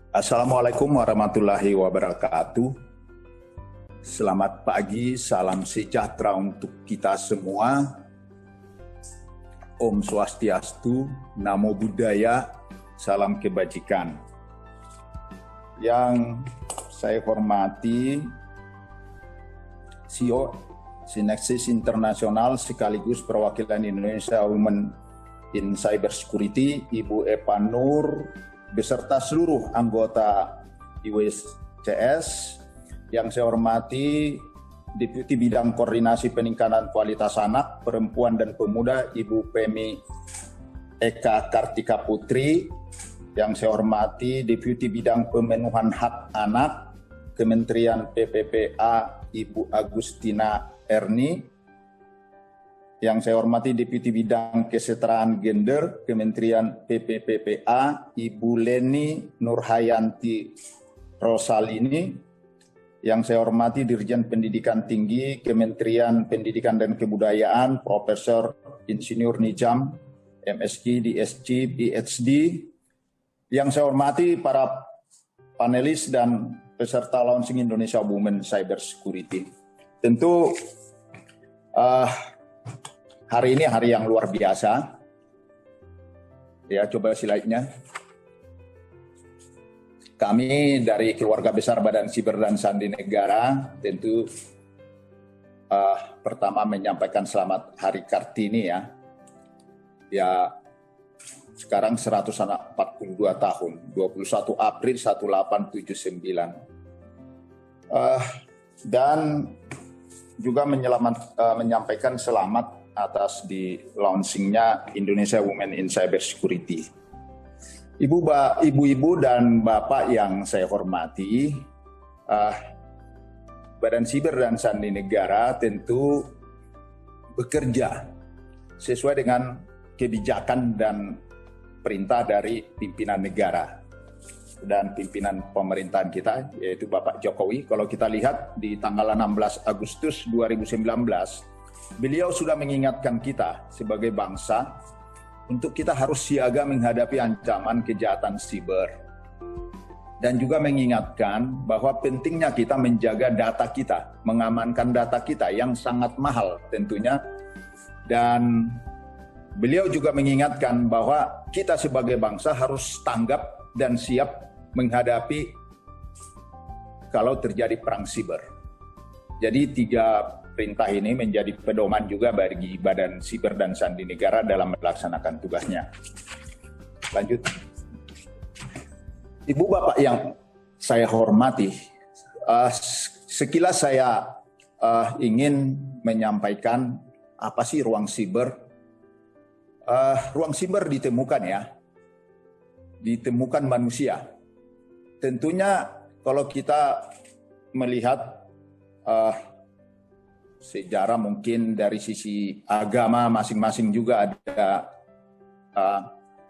Assalamualaikum warahmatullahi wabarakatuh. Selamat pagi, salam sejahtera untuk kita semua. Om Swastiastu, Namo Buddhaya, salam kebajikan. Yang saya hormati CEO Sinexis Internasional sekaligus perwakilan Indonesia Women in Cybersecurity, Ibu Epa Nur, beserta seluruh anggota IWCS. Yang saya hormati Deputi Bidang Koordinasi Peningkatan Kualitas Anak, Perempuan dan Pemuda, Ibu Pemi Eka Kartika Putri. Yang saya hormati Deputi Bidang Pemenuhan Hak Anak, Kementerian PPPA, Ibu Agustina Erni. Yang saya hormati Deputi Bidang Kesetaraan Gender, Kementerian PPPA, Ibu Leni Nurhayanti Rosalini. Yang saya hormati Dirjen Pendidikan Tinggi, Kementerian Pendidikan dan Kebudayaan, Profesor Insinyur Nijam, MSc, DSc, PhD. Yang saya hormati para panelis dan peserta launching Indonesia Women Cybersecurity. Tentu hari ini hari yang luar biasa. Ya, coba slide-nya. Kami dari keluarga besar Badan Siber dan Sandi Negara tentu pertama menyampaikan selamat Hari Kartini ya. Ya, sekarang 142 tahun, 21 April 1879. Dan juga menyampaikan selamat atas di launchingnya Indonesia Women in Cybersecurity. Ibu-ibu dan bapak yang saya hormati, Badan Siber dan Sandi Negara tentu bekerja sesuai dengan kebijakan dan perintah dari pimpinan negara dan pimpinan pemerintahan kita, yaitu Bapak Jokowi. Kalau kita lihat di tanggal 16 Agustus 2019, beliau sudah mengingatkan kita sebagai bangsa untuk kita harus siaga menghadapi ancaman kejahatan siber. Dan juga mengingatkan bahwa pentingnya kita menjaga data kita, mengamankan data kita yang sangat mahal tentunya. Dan beliau juga mengingatkan bahwa kita sebagai bangsa harus tanggap dan siap menghadapi kalau terjadi perang siber. Jadi 3 perintah ini menjadi pedoman juga bagi Badan Siber dan Sandi Negara dalam melaksanakan tugasnya. Lanjut. Ibu bapak yang saya hormati, sekilas saya ingin menyampaikan apa sih ruang siber. Ruang siber ditemukan manusia. Tentunya kalau kita melihat sejarah mungkin dari sisi agama masing-masing juga ada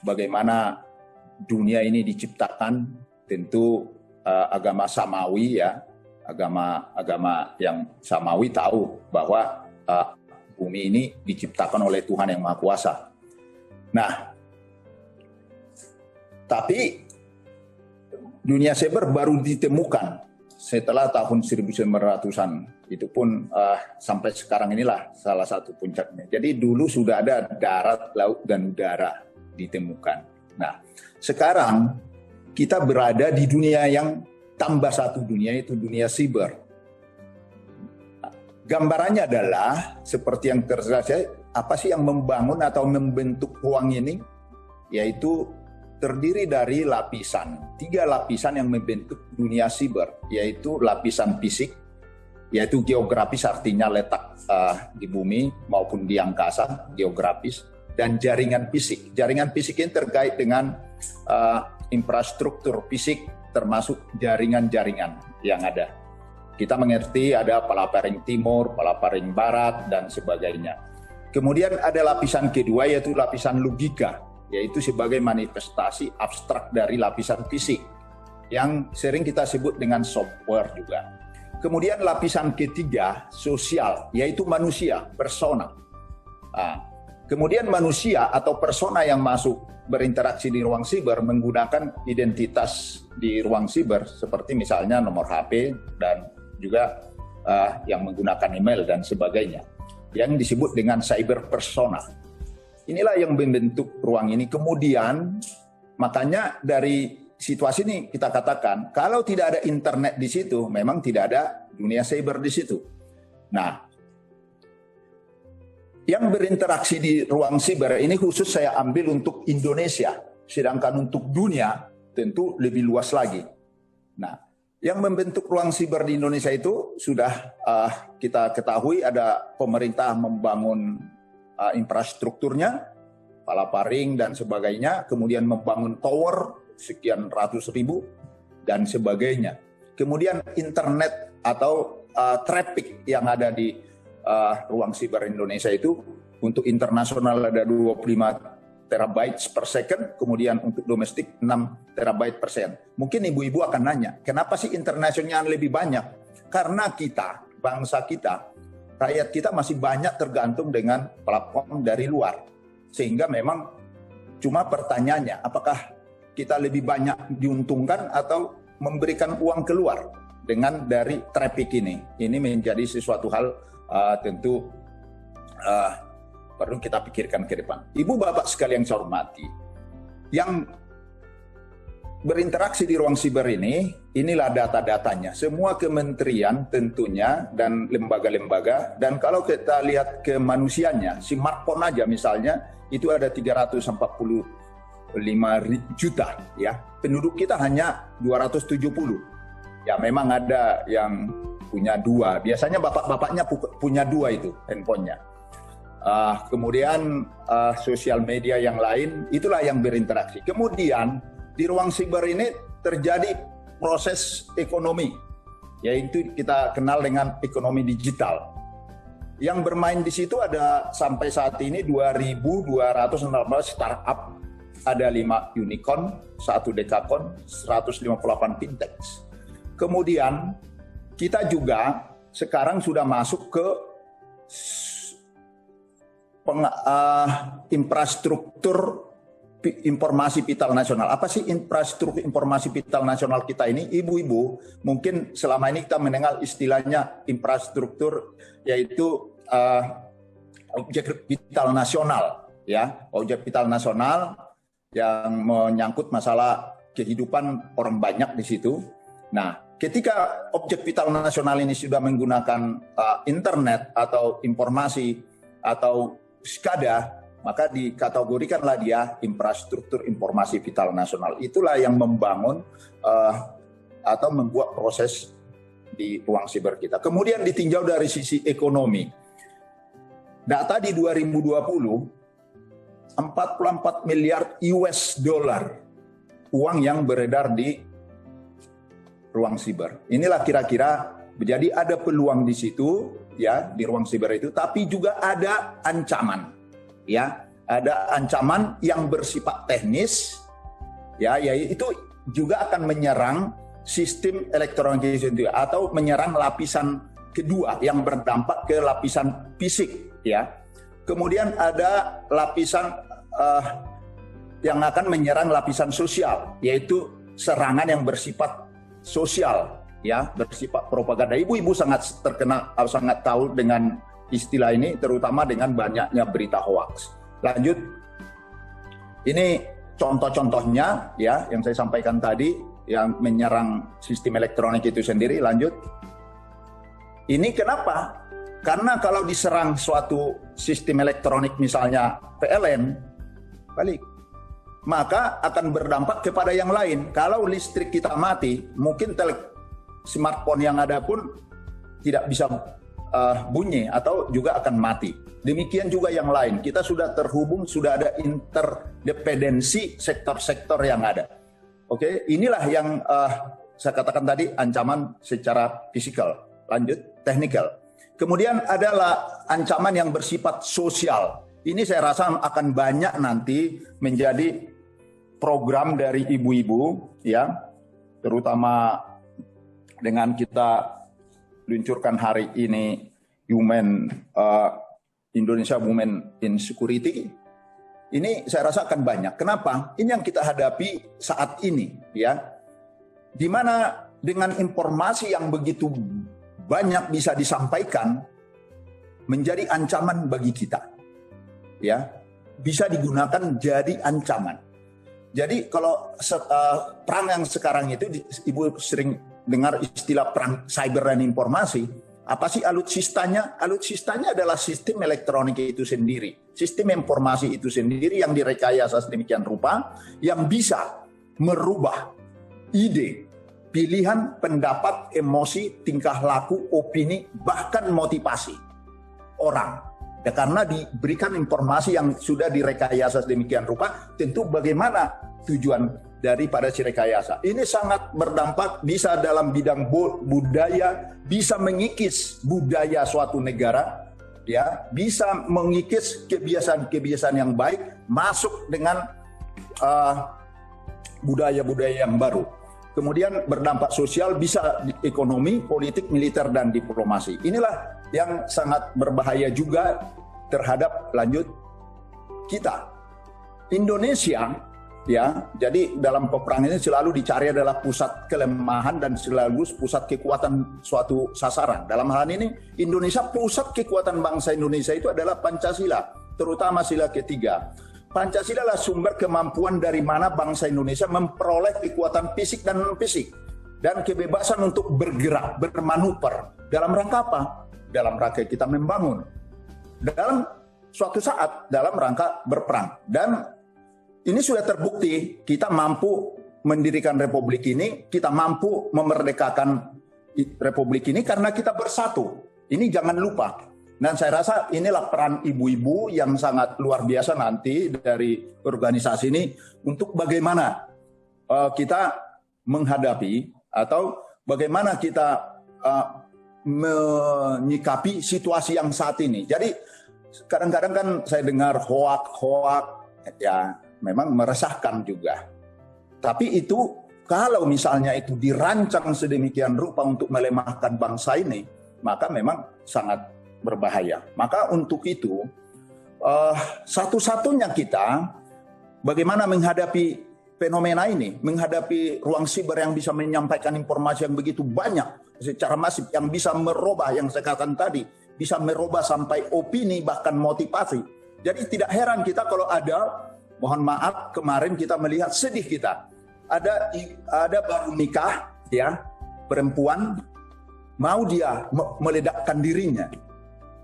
bagaimana dunia ini diciptakan. Tentu agama Samawi ya, agama yang Samawi tahu bahwa bumi ini diciptakan oleh Tuhan yang Maha Kuasa. Nah, tapi dunia cyber baru ditemukan setelah tahun 1900-an. Itu pun sampai sekarang inilah salah satu puncaknya. Jadi dulu sudah ada darat, laut, dan udara ditemukan. Nah, sekarang kita berada di dunia yang tambah satu dunia, yaitu dunia siber. Gambarannya adalah seperti yang terjadi, apa sih yang membangun atau membentuk ruang ini? Yaitu terdiri dari lapisan, 3 lapisan yang membentuk dunia siber, yaitu lapisan fisik, yaitu geografis artinya letak di bumi maupun di angkasa, geografis, dan jaringan fisik. Jaringan fisik ini terkait dengan infrastruktur fisik termasuk jaringan-jaringan yang ada. Kita mengerti ada palaparing timur, palaparing barat, dan sebagainya. Kemudian ada lapisan kedua yaitu lapisan logika, yaitu sebagai manifestasi abstrak dari lapisan fisik yang sering kita sebut dengan software juga. Kemudian lapisan ketiga, sosial, yaitu manusia, persona. Kemudian manusia atau persona yang masuk berinteraksi di ruang siber menggunakan identitas di ruang siber seperti misalnya nomor HP dan juga yang menggunakan email dan sebagainya yang disebut dengan cyber persona. Inilah yang membentuk ruang ini. Kemudian makanya dari situasi ini kita katakan kalau tidak ada internet di situ memang tidak ada dunia cyber di situ. Nah, yang berinteraksi di ruang siber ini khusus saya ambil untuk Indonesia, sedangkan untuk dunia tentu lebih luas lagi. Nah, yang membentuk ruang siber di Indonesia itu sudah kita ketahui ada pemerintah membangun infrastrukturnya, palaparing dan sebagainya, kemudian membangun tower sekian ratus ribu dan sebagainya. Kemudian internet atau traffic yang ada di ruang siber Indonesia itu untuk internasional ada 25 terabytes per second, kemudian untuk domestik 6 terabyte per second. Mungkin ibu-ibu akan nanya, kenapa sih internasional lebih banyak? Karena kita, bangsa kita, rakyat kita masih banyak tergantung dengan platform dari luar. Sehingga memang cuma pertanyaannya, apakah kita lebih banyak diuntungkan atau memberikan uang keluar dengan dari traffic ini? Ini menjadi sesuatu hal tentu perlu kita pikirkan ke depan. Ibu bapak sekalian yang saya hormati, yang berinteraksi di ruang siber ini, inilah data-datanya. Semua kementerian tentunya dan lembaga-lembaga, dan kalau kita lihat ke manusianya, smartphone aja misalnya, itu ada 345 juta ya. Penduduk kita hanya 270. Ya memang ada yang punya dua. Biasanya bapak-bapaknya punya dua itu handphonenya. Kemudian sosial media yang lain, itulah yang berinteraksi. Kemudian di ruang siber ini terjadi proses ekonomi, yaitu kita kenal dengan ekonomi digital. Yang bermain di situ ada sampai saat ini 2.216 startup, ada 5 unicorn, 1 dekakon, 158 fintechs. Kemudian kita juga sekarang sudah masuk ke infrastruktur informasi vital nasional. Apa sih infrastruktur informasi vital nasional kita ini? Ibu-ibu, mungkin selama ini kita mendengar istilahnya infrastruktur, yaitu objek vital nasional, ya, objek vital nasional yang menyangkut masalah kehidupan orang banyak di situ. Nah, ketika objek vital nasional ini sudah menggunakan internet atau informasi atau SCADA, maka dikategorikanlah dia infrastruktur informasi vital nasional. Itulah yang membangun atau membuat proses di ruang siber kita. Kemudian ditinjau dari sisi ekonomi. Data di 2020, 44 miliar US dollar uang yang beredar di ruang siber. Inilah kira-kira, jadi ada peluang di situ ya, di ruang siber itu, tapi juga ada ancaman. Ya, ada ancaman yang bersifat teknis, ya, yaitu juga akan menyerang sistem elektronik itu atau menyerang lapisan kedua yang berdampak ke lapisan fisik, ya. Kemudian ada lapisan yang akan menyerang lapisan sosial, yaitu serangan yang bersifat sosial, ya, bersifat propaganda. Ibu-ibu sangat terkenal, sangat tahu dengan istilah ini, terutama dengan banyaknya berita hoax. Lanjut, ini contoh-contohnya ya yang saya sampaikan tadi yang menyerang sistem elektronik itu sendiri. Lanjut, ini kenapa? Karena kalau diserang suatu sistem elektronik misalnya PLN, balik, maka akan berdampak kepada yang lain. Kalau listrik kita mati, mungkin smartphone yang ada pun tidak bisa bunyi atau juga akan mati. Demikian juga yang lain. Kita sudah terhubung, sudah ada interdependensi sektor-sektor yang ada. Oke, inilah yang saya katakan tadi ancaman secara fisikal. Lanjut, teknikal. Kemudian adalah ancaman yang bersifat sosial. Ini saya rasa akan banyak nanti menjadi program dari ibu-ibu, ya, terutama dengan kita luncurkan hari ini Human Indonesia Women in Security, ini saya rasa akan banyak. Kenapa? Ini yang kita hadapi saat ini, ya. Di mana dengan informasi yang begitu banyak bisa disampaikan menjadi ancaman bagi kita, ya, bisa digunakan jadi ancaman. Jadi kalau perang yang sekarang itu, Ibu sering dengar istilah perang cyber dan informasi. Apa sih alutsistanya? Alutsistanya adalah sistem elektronik itu sendiri, sistem informasi itu sendiri yang direkayasa sedemikian rupa yang bisa merubah ide, pilihan, pendapat, emosi, tingkah laku, opini, bahkan motivasi orang. Ya, karena diberikan informasi yang sudah direkayasa sedemikian rupa, tentu bagaimana tujuan daripada si rekayasa. Ini sangat berdampak, bisa dalam bidang budaya, bisa mengikis budaya suatu negara, ya, bisa mengikis kebiasaan-kebiasaan yang baik masuk dengan budaya-budaya yang baru. Kemudian berdampak sosial, bisa di ekonomi, politik, militer, dan diplomasi. Inilah yang sangat berbahaya juga terhadap lanjut kita. Indonesia, ya, jadi dalam peperangan ini selalu dicari adalah pusat kelemahan dan selalu pusat kekuatan suatu sasaran. Dalam hal ini Indonesia, pusat kekuatan bangsa Indonesia itu adalah Pancasila, terutama sila ketiga. Pancasila adalah sumber kemampuan dari mana bangsa Indonesia memperoleh kekuatan fisik dan non-fisik dan kebebasan untuk bergerak, bermanuver. Dalam rangka apa? Dalam rangka kita membangun. Dalam suatu saat dalam rangka berperang. Dan ini sudah terbukti, kita mampu mendirikan republik ini, kita mampu memerdekakan republik ini karena kita bersatu. Ini jangan lupa. Dan saya rasa inilah peran ibu-ibu yang sangat luar biasa nanti dari organisasi ini untuk bagaimana kita menghadapi atau bagaimana kita menyikapi situasi yang saat ini. Jadi kadang-kadang kan saya dengar hoak, ya memang meresahkan juga. Tapi itu kalau misalnya itu dirancang sedemikian rupa untuk melemahkan bangsa ini, maka memang sangat berbahaya. Maka untuk itu satu-satunya kita bagaimana menghadapi fenomena ini, menghadapi ruang siber yang bisa menyampaikan informasi yang begitu banyak secara masif, yang bisa merubah, yang saya katakan tadi, bisa merubah sampai opini bahkan motivasi. Jadi tidak heran kita kalau ada, mohon maaf, kemarin kita melihat sedih kita. Ada baru nikah, ya, perempuan mau dia meledakkan dirinya.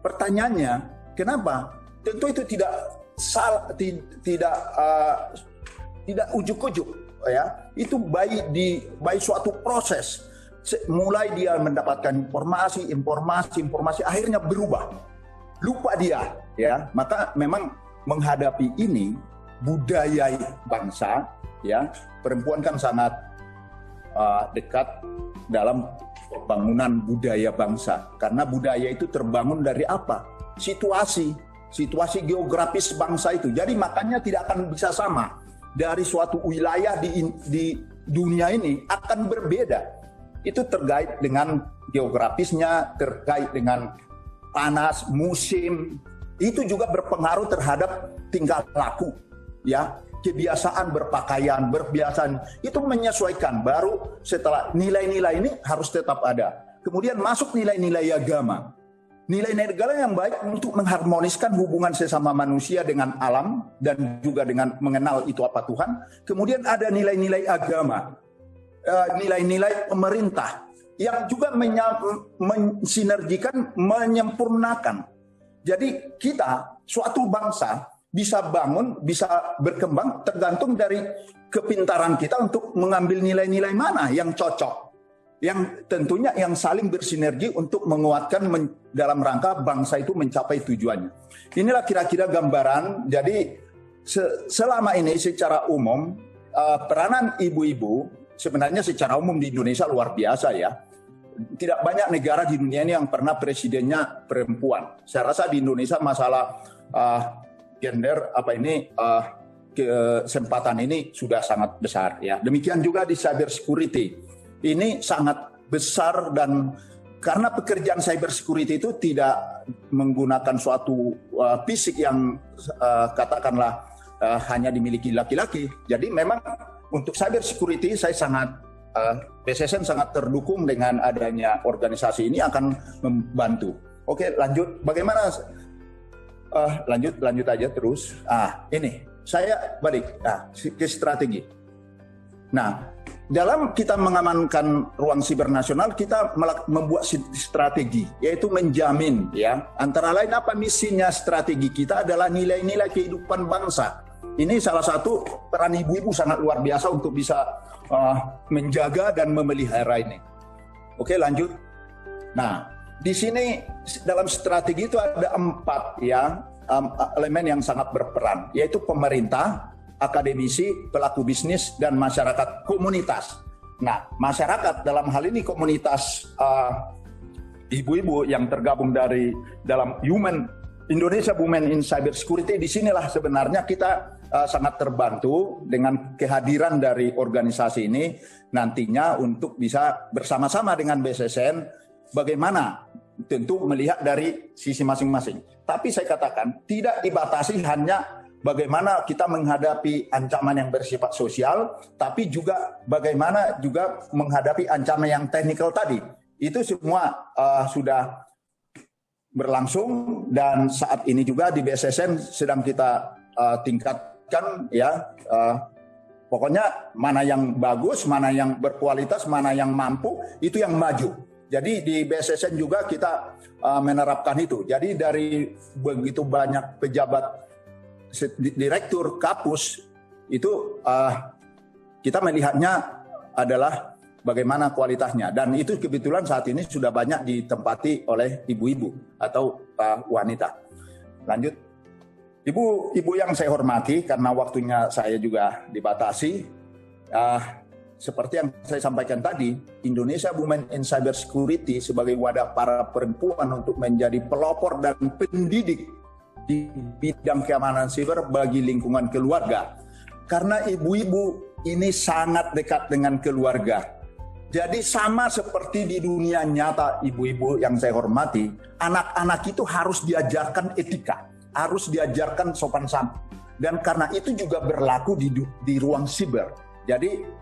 Pertanyaannya, kenapa? Tentu itu tidak ujuk-ujuk, ya. Itu baik suatu proses. Mulai dia mendapatkan informasi, akhirnya berubah. Lupa dia, ya. Maka memang menghadapi ini budaya bangsa, ya. Perempuan kan sangat dekat dalam pembangunan budaya bangsa. Karena budaya itu terbangun dari apa? Situasi geografis bangsa itu. Jadi makanya tidak akan bisa sama. Dari suatu wilayah di dunia ini akan berbeda. Itu terkait dengan geografisnya, terkait dengan panas, musim. Itu juga berpengaruh terhadap tingkah laku, ya. Kebiasaan berpakaian, berbiasaan itu menyesuaikan. Baru setelah nilai-nilai ini harus tetap ada. Kemudian masuk nilai-nilai agama. Nilai-nilai agama yang baik untuk mengharmoniskan hubungan sesama manusia dengan alam dan juga dengan mengenal itu apa Tuhan. Kemudian ada nilai-nilai agama, nilai-nilai pemerintah yang juga mensinergikan, menyempurnakan. Jadi kita, suatu bangsa, bisa bangun, bisa berkembang tergantung dari kepintaran kita untuk mengambil nilai-nilai mana yang cocok. Yang tentunya yang saling bersinergi untuk menguatkan dalam rangka bangsa itu mencapai tujuannya. Inilah kira-kira gambaran. Jadi selama ini secara umum peranan ibu-ibu sebenarnya secara umum di Indonesia luar biasa, ya. Tidak banyak negara di dunia ini yang pernah presidennya perempuan. Saya rasa di Indonesia masalah gender kesempatan ini sudah sangat besar, ya. Demikian juga di cyber security. Ini sangat besar dan karena pekerjaan cyber security itu tidak menggunakan suatu fisik yang katakanlah hanya dimiliki laki-laki. Jadi memang untuk cyber security saya sangat BSSN sangat terdukung dengan adanya organisasi ini akan membantu. Oke, lanjut. Bagaimana? Lanjut aja terus. Ini saya balik ke strategi. Nah, dalam kita mengamankan ruang siber nasional, kita membuat strategi, yaitu menjamin, ya, antara lain apa misinya strategi kita adalah nilai-nilai kehidupan bangsa. Ini salah satu peran ibu-ibu sangat luar biasa untuk bisa menjaga dan memelihara ini. Oke, lanjut. Nah, di sini dalam strategi itu ada 4 elemen yang sangat berperan, yaitu pemerintah, akademisi, pelaku bisnis, dan masyarakat komunitas. Nah, masyarakat dalam hal ini komunitas ibu-ibu yang tergabung dalam Indonesia Women in Cyber Security. Disinilah sebenarnya kita sangat terbantu dengan kehadiran dari organisasi ini nantinya untuk bisa bersama-sama dengan BSSN bagaimana tentu melihat dari sisi masing-masing. Tapi saya katakan tidak dibatasi hanya bagaimana kita menghadapi ancaman yang bersifat sosial, tapi juga bagaimana juga menghadapi ancaman yang teknikal tadi. Itu semua sudah berlangsung dan saat ini juga di BSSN sedang kita tingkatkan, ya. Pokoknya mana yang bagus, mana yang berkualitas, mana yang mampu, itu yang maju. Jadi di BSSN juga kita menerapkan itu. Jadi dari begitu banyak pejabat direktur kampus itu kita melihatnya adalah bagaimana kualitasnya, dan itu kebetulan saat ini sudah banyak ditempati oleh ibu-ibu atau wanita. Lanjut, ibu yang saya hormati, karena waktunya saya juga dibatasi. Seperti yang saya sampaikan tadi, Indonesia Women in Cyber Security sebagai wadah para perempuan untuk menjadi pelopor dan pendidik di bidang keamanan siber bagi lingkungan keluarga. Karena ibu-ibu ini sangat dekat dengan keluarga. Jadi sama seperti di dunia nyata, ibu-ibu yang saya hormati, anak-anak itu harus diajarkan etika, harus diajarkan sopan santun. Dan karena itu juga berlaku di ruang siber. Jadi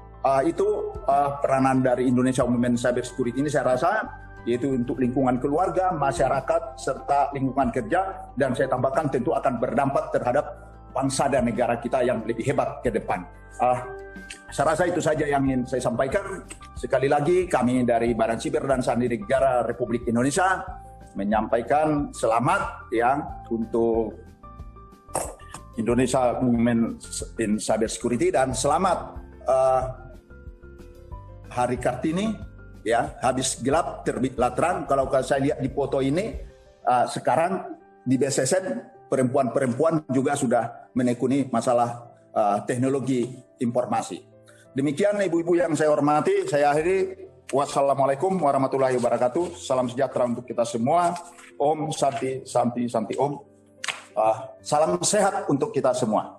itu peranan dari Indonesia Women Cyber Security ini saya rasa, yaitu untuk lingkungan keluarga, masyarakat, serta lingkungan kerja, dan saya tambahkan tentu akan berdampak terhadap bangsa dan negara kita yang lebih hebat ke depan. Saya rasa itu saja yang ingin saya sampaikan. Sekali lagi kami dari Badan Siber dan Sandi Negara Republik Indonesia menyampaikan selamat ya untuk Indonesia Women in Cyber Security, dan selamat Hari Kartini, ya, habis gelap terbitlah terang. Kalau saya lihat di foto ini, sekarang di BSSN perempuan-perempuan juga sudah menekuni masalah teknologi informasi. Demikian ibu-ibu yang saya hormati, saya akhiri. Wassalamualaikum warahmatullahi wabarakatuh. Salam sejahtera untuk kita semua. Om Santi Santi Santi Om. Salam sehat untuk kita semua.